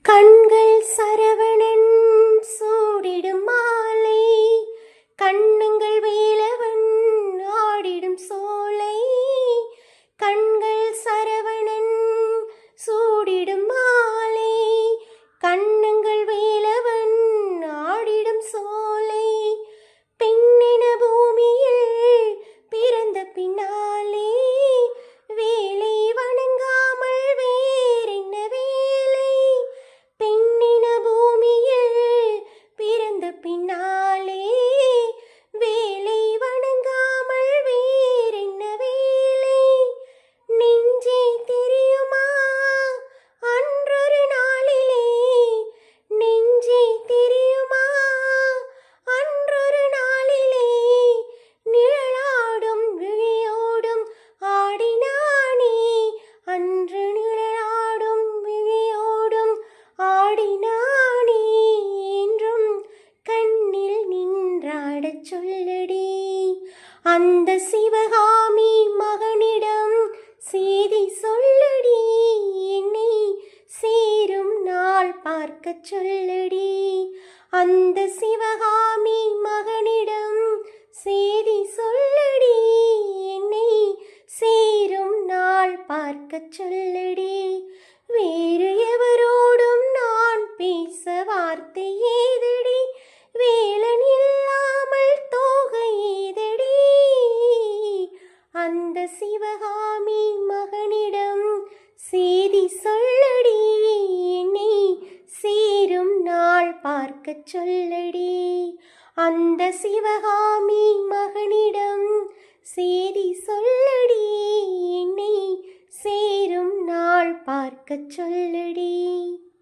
கண்கள் சரவணன் சூடிடும் மாலை, கண்ணங்கள் வேலவன் ஆடிடும் சோலை. கண்கள் சரவணன் சூடிடும் மாலை, கண்ணங்கள் வேலவன் ஆடிடும் சோலை. பெண்ணென பூமியில் பிறந்த பின்னாலே வேலை வணங்காமல் வேறென்ன வேலை? பெண்ணென பூமியில் பிறந்த பின்னாலே வேலை வணங்காமல் வேறென்ன வேலை? நெஞ்சே தெரியுமா அன்றொரு நாளிலே, நெஞ்சே தெரியுமா அன்றொரு நாளிலே, நிழலாடும் விழியோடும் ஆடினானே, அன்று நிழலாடும் விழியோடும் ஆடினானே. என்றும் கண்ணில் நின்றாடச் சொல்லடி, அந்த சிவகாமி மகனிடம் செய்தி சொல்லடி, என்னை சேரும் நாள் பார்க்கச் சொல்லடி. அந்த சிவகாமி மகனிடம் செய்தி சொல்லடி, என்னை சேரும் நாள் பார்க்கச் சொல்லடி. வேறு எவரோடும் நான் பேச வார்த்தை ஏதடி, வேலன் இல்லாமல் தோகை ஏதடி. அந்த சிவகாமி மகனிடம் செய்தி சொல்லடி, என்னை சேரும் நாள் பார்க்கச் சொல்லடி. அந்த சிவகாமி மகனிடம் செய்தி சொல்லடி, என்னை சேரும் நாள் பார்க்கச் சொல்லடி.